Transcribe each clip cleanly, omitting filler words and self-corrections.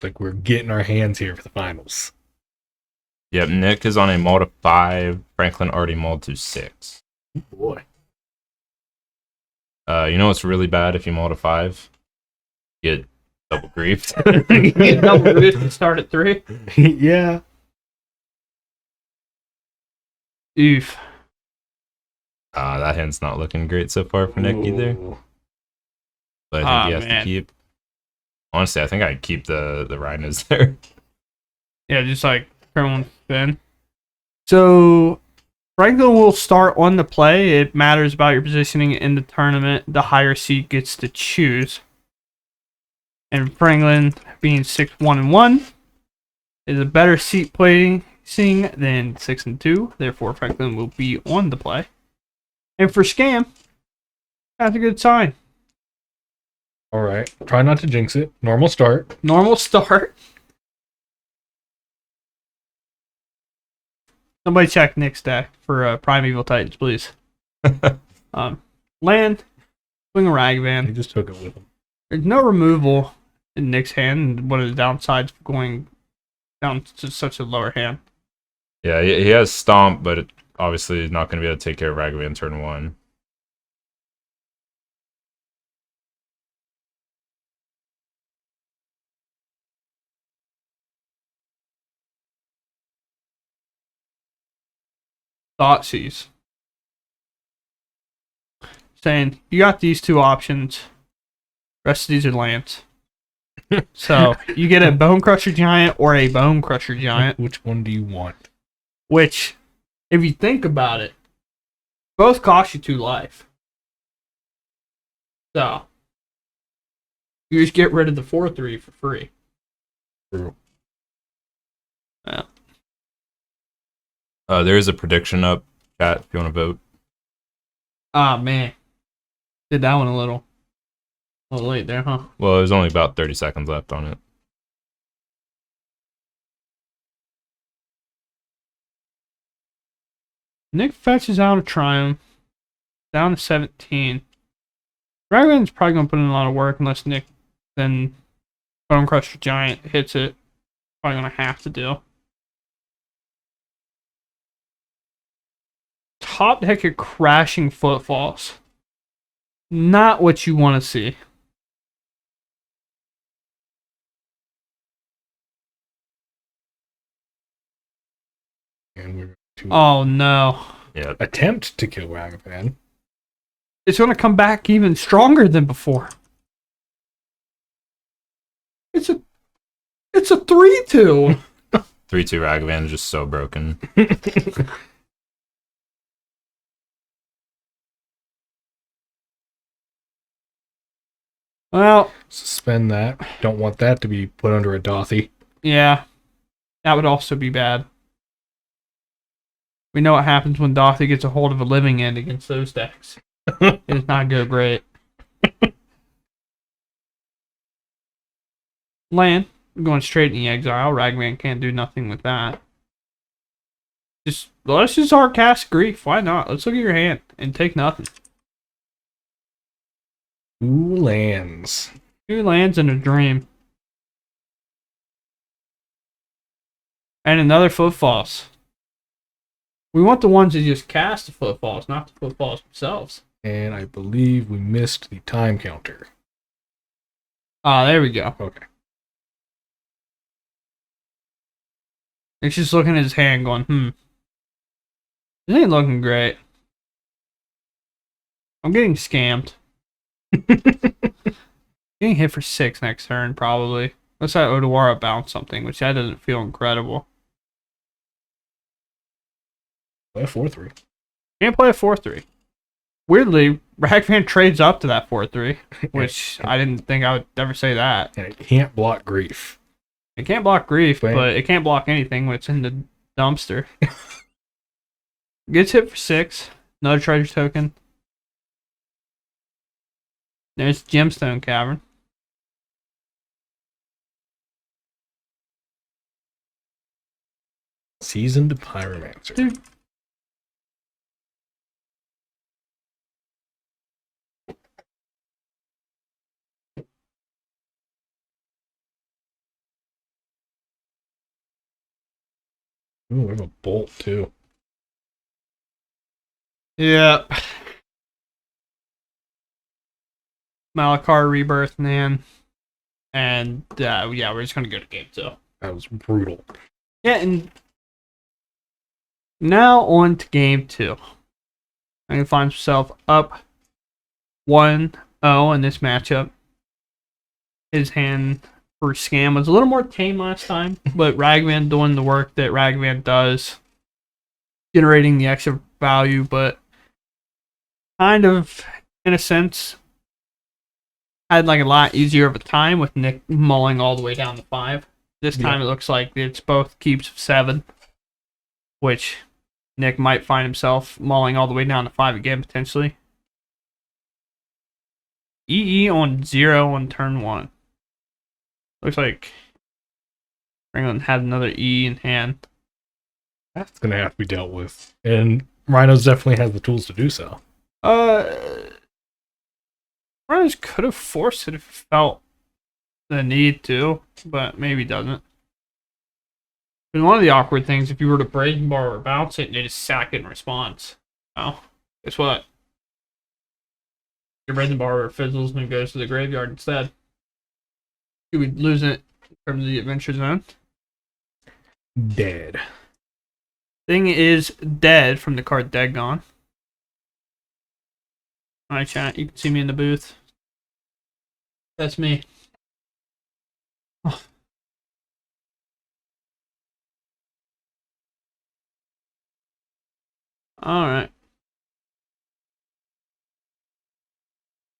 like we're getting our hands here for the finals. Yep, Nick is on a mull to 5. Franklin already mulled to 6. Oh boy. You know what's really bad if you mull to 5? You get double griefed. You double griefed and start at 3. Yeah. Oof. That hand's not looking great so far for Nick either. Ooh. But I think he has to keep. Honestly, I think I'd keep the Rhinos there. Yeah, just like everyone spin. So Franklin will start on the play. It matters about your positioning in the tournament. The higher seed gets to choose. And Franklin, being 6-1-1, is a better seat placing than 6-2. Therefore, Franklin will be on the play. And for Scam, that's a good sign. All right. Try not to jinx it. Normal start. Normal start. Somebody check Nick's deck for Primeval Titans, please. Land, swing a He Ragavan. just took it with him. There's no removal in Nick's hand, and one of the downsides of going down to such a lower hand. Yeah, he has Stomp, but obviously he's not going to be able to take care of Ragavan turn 1. Thoughtseize. Saying, you got these two options. Rest of these are lands. So, you get a Bone Crusher Giant or a Bone Crusher Giant. Which one do you want? Which, if you think about it, both cost you 2 life. So, you just get rid of the 4/3 for free. True. Yeah. There is a prediction up, chat, if you want to vote. Ah, man. Did that one a little late there, huh? Well, there's only about 30 seconds left on it. Nick fetches out a Triumph. Down to 17. Ragavan's probably going to put in a lot of work unless Nick then Bone Crusher Giant hits it. Probably going to have to do. Top deck your Crashing Footfalls. Not what you want to see. And we're to Oh no. Yeah. attempt to kill Ragavan. It's going to come back even stronger than before. It's a 3/2. 3/2 Ragavan is just so broken. Well, Suspend that. Don't want that to be put under a Dothy. yeah. That would also be bad. We know what happens when Dothy gets a hold of a living end against those decks. It does not go great. Land, going straight in the exile. Ragavan can't do nothing with that. Let's just hard cast Grief. Why not? Let's look at your hand and take nothing. 2 lands. 2 lands and a dream. And another Footfalls. We want the ones that just cast the Footfalls, not the Footfalls themselves. And I believe we missed the time counter. Ah, there we go. Okay. He's just looking at his hand going, This ain't looking great. I'm getting scammed. Getting hit for 6 next turn, probably. Unless that Odawara bounce something, which that doesn't feel incredible. Play a 4/3. Can't play a 4/3. Weirdly, Ragavan trades up to that 4/3, which I didn't think I would ever say that. And it can't block Grief. It can't block Grief, Wait. but it can't block anything when it's in the dumpster. Gets hit for 6. Another treasure token. There's Gemstone Cavern. Seasoned Pyromancer. Dude. Ooh, we have a bolt too. Yeah. Malakar Rebirth, man. And yeah, we're just gonna go to game 2. That was brutal. Yeah, and now on to game 2. And he finds himself up 1-0 in this matchup. His hand for Scam was a little more tame last time, but Ragman doing the work that Ragman does, generating the extra value, but kind of, in a sense, had like a lot easier of a time with Nick mulling all the way down to 5. This time it looks like it's both keeps of 7, which Nick might find himself mulling all the way down to 5 again, potentially. EE on 0 on turn 1. Looks like Franklin had another E in hand. That's going to have to be dealt with. And Rhinos definitely has the tools to do so. Rhinos could have forced it if he felt the need to, but maybe doesn't. And one of the awkward things, if you were to brazen bar or bounce it, and they just sack it in response. Well, guess what? Your brazen bar fizzles and goes to the graveyard instead. You would lose it from the adventure zone. Dead. Thing is dead from the card Dead Gone. Alright, chat, you can see me in the booth. That's me. Oh. Alright.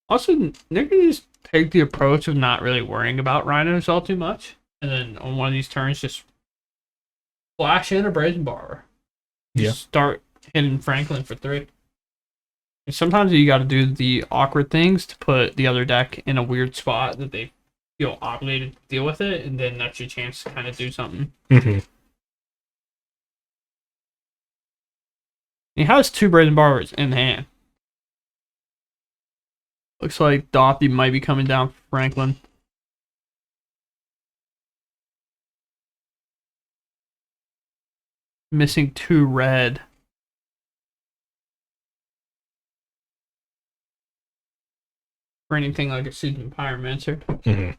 Also, Nick can just take the approach of not really worrying about Rhinos all too much. And then on one of these turns, just flash in a Brazen Bar. Just start hitting Franklin for 3. And sometimes you got to do the awkward things to put the other deck in a weird spot that they feel obligated to deal with it. And then that's your chance to kind of do something. Mm-hmm. He has 2 Brazen Bars in hand. Looks like Dothy might be coming down for Franklin. Missing 2 red. For anything like a Seasoned Pyromancer. Mm-hmm.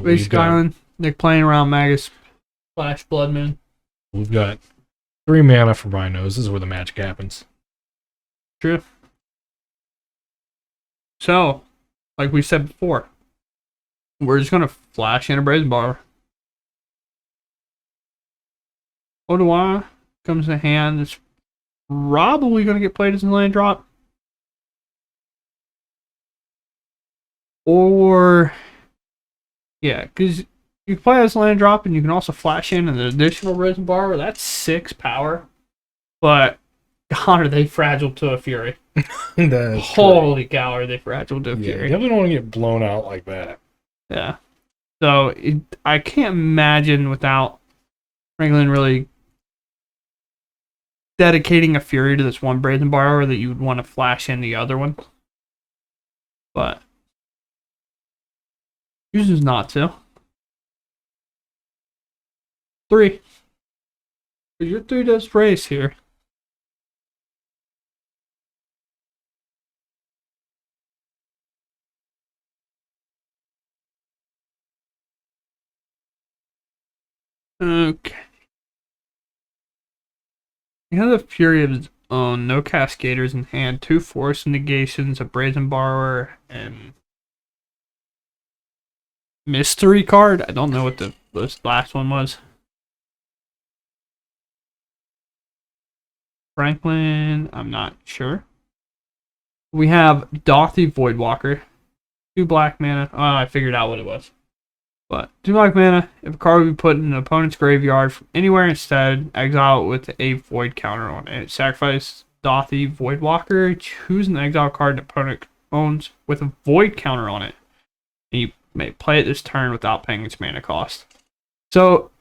Basic Island. Nick playing around Magus / Blood Moon. We've got 3 mana for Rhinos. This is where the magic happens. True. So, like we said before, we're just gonna flash in a Brazen Bar. Odawa comes to hand. It's probably gonna get played as a land drop. Or yeah, because you can play as a land drop and you can also flash in an additional Brazen Bar. That's 6 power. But God, are they fragile to a Fury. Holy cow, are they fragile to a Fury. You definitely don't want to get blown out like that. Yeah. So, I can't imagine without Franklin really dedicating a Fury to this one Brazen Bar that you would want to flash in the other one. But chooses not to. 3. Your 3 does race here. Okay. He has a Fury of his own, no Cascaders in hand, 2 Force Negations, a Brazen Borrower, and Mystery card. I don't know what the last one was. Franklin, I'm not sure. We have Dothy Voidwalker, 2 black mana. Oh, I figured out what it was. But 2 black mana, if a card would be put in an opponent's graveyard from anywhere instead, exile it with a void counter on it. Sacrifice Dothy Voidwalker, choose an exile card an opponent owns with a void counter on it. And you may play it this turn without paying its mana cost. So,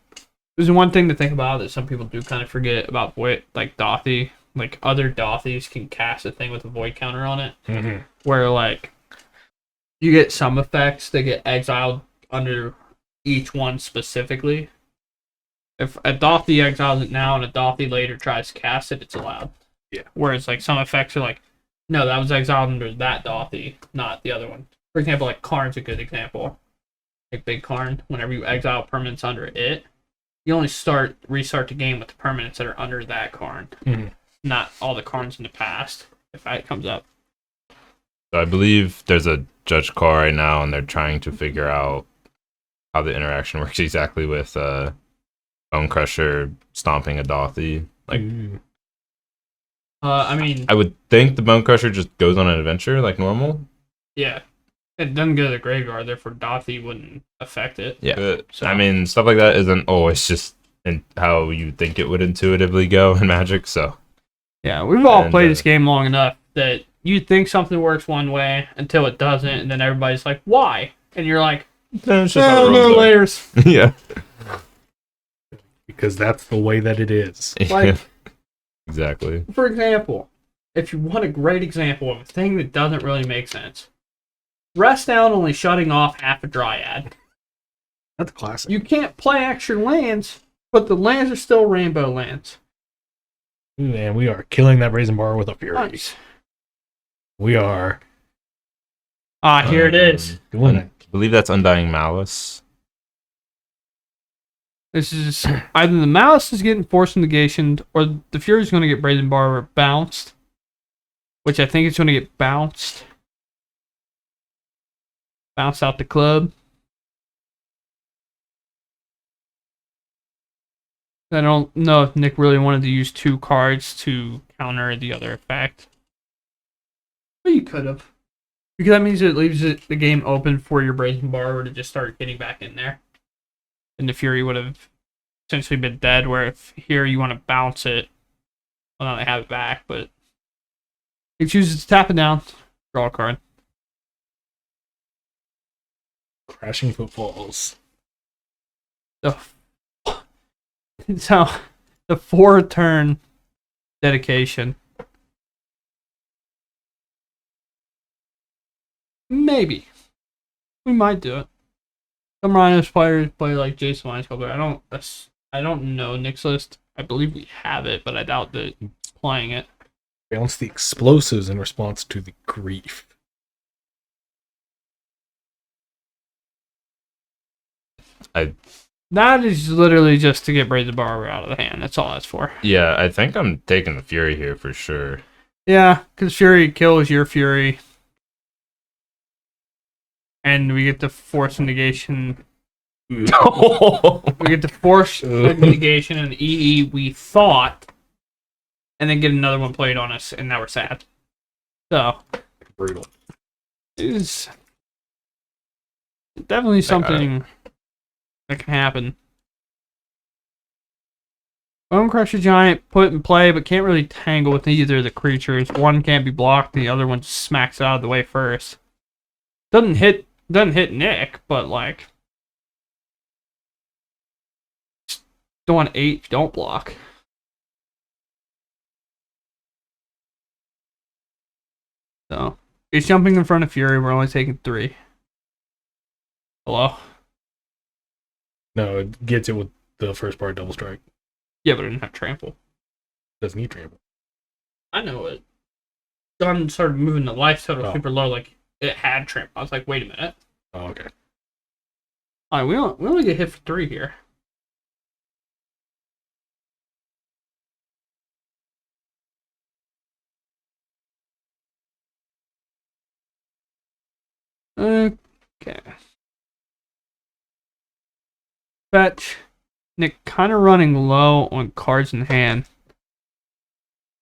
there's one thing to think about that some people do kind of forget about Void, like Dothy. Like, other Dothys can cast a thing with a void counter on it. Mm-hmm. Where, like, you get some effects that get exiled under each one specifically. If a Dothi exiles it now and a Dothi later tries to cast it, it's allowed. Yeah. Whereas like some effects are like, no, that was exiled under that Dothi, not the other one. For example, like Karn's a good example. Like Big Karn, whenever you exile permanents under it, you only restart the game with the permanents that are under that Karn. Mm-hmm. Not all the Karns in the past, if that comes up. So I believe there's a judge call right now, and they're trying to figure out how the interaction works exactly with Bone Crusher stomping a Dothi. Like, I mean, I would think the Bone Crusher just goes on an adventure like normal. yeah, it doesn't go to the graveyard, therefore Dothi wouldn't affect it. Yeah, but, I mean, stuff like that isn't always just in how you think it would intuitively go in Magic. So yeah, we've all played this game long enough that you think something works one way until it doesn't, and then everybody's like, "Why?" And you're like, it's just how the rules "No are." layers." Yeah, because that's the way that it is. Like, exactly. for example, if you want a great example of a thing that doesn't really make sense, Rest Down only shutting off half a Dryad. That's classic. You can't play extra lands, but the lands are still rainbow lands. And we are killing that Brazen Bar with a fury. Nice. We are Here it is. doing it. I believe that's Undying Malice. This is either the Malice is getting Force Negation, or the Fury's going to get Brazen Bar bounced. Which I think it's going to get bounced. Bounced out the club. I don't know if Nick really wanted to use 2 cards to counter the other effect. But you could have. Because that means it leaves the game open for your Brazen Bar to just start getting back in there. And the Fury would have essentially been dead, where if here you want to bounce it, well, now they have it back, but it chooses to tap it down, draw a card. Crashing Footfalls. So, the 4-turn dedication. Maybe. We might do it. Some Rhinos players play like Jason Lions Club. I don't know Nick's list. I believe we have it, but I doubt that he's playing it. Bounce the explosives in response to the grief. That is literally just to get Brazen Bar out of the hand. That's all that's for. Yeah, I think I'm taking the Fury here for sure. Yeah, because Fury kills your Fury. And we get the Force Negation. We get the Force Negation and EE we thought. And then get another one played on us, and now we're sad. So. Brutal. It's definitely something that can happen. Bone Crusher Giant put in play, but can't really tangle with either of the creatures. One can't be blocked, and the other one just smacks it out of the way first. Doesn't hit Nick, but like, don't want 8, don't block. So he's jumping in front of Fury. We're only taking 3. Hello. No, it gets it with the first part double strike. Yeah, but it didn't have trample. Doesn't need trample. I know it. Gun started moving the life total Oh. super low, like it had trample. I was like, wait a minute. Oh, okay. Alright, we only get hit for 3 here. Okay. Fetch. Nick kind of running low on cards in hand.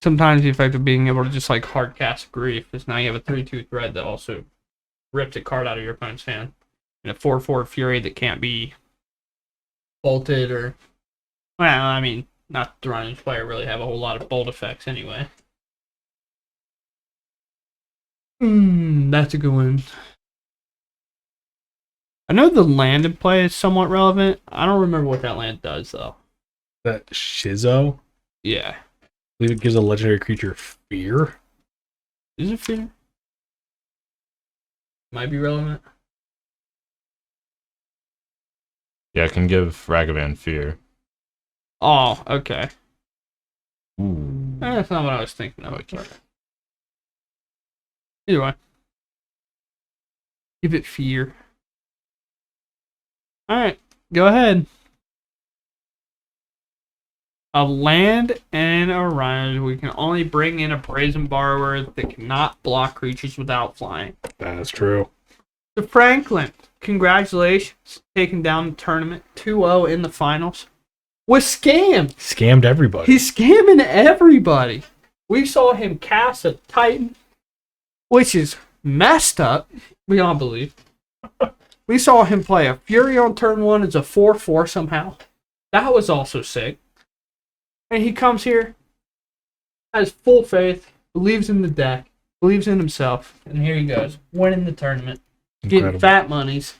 Sometimes the effect of being able to just like hard cast Grief is now you have a 3/2 threat that also rips a card out of your opponent's hand. And a 4/4 Fury that can't be bolted or. Well, I mean, not the Rhinos player really have a whole lot of bolt effects anyway. That's a good one. I know the land in play is somewhat relevant. I don't remember what that land does, though. That Shizo, Yeah. I believe it gives a legendary creature fear. Is it fear? Might be relevant. Yeah, I can give Ragavan fear. Oh, okay. Ooh. That's not what I was thinking of. Okay. Either way. Give it fear. Alright, go ahead. A land and a rhino. We can only bring in a brazen borrower that cannot block creatures without flying. That's true. So Franklin, congratulations. Taking down the tournament 2-0 in the finals. Was scammed. Scammed everybody. He's scamming everybody. We saw him cast a Titan, which is messed up beyond belief. We saw him play a Fury on turn 1 as a 4/4 somehow. That was also sick. And he comes here, has full faith, believes in the deck, believes in himself, and here he goes, winning the tournament, getting Incredible. fat monies.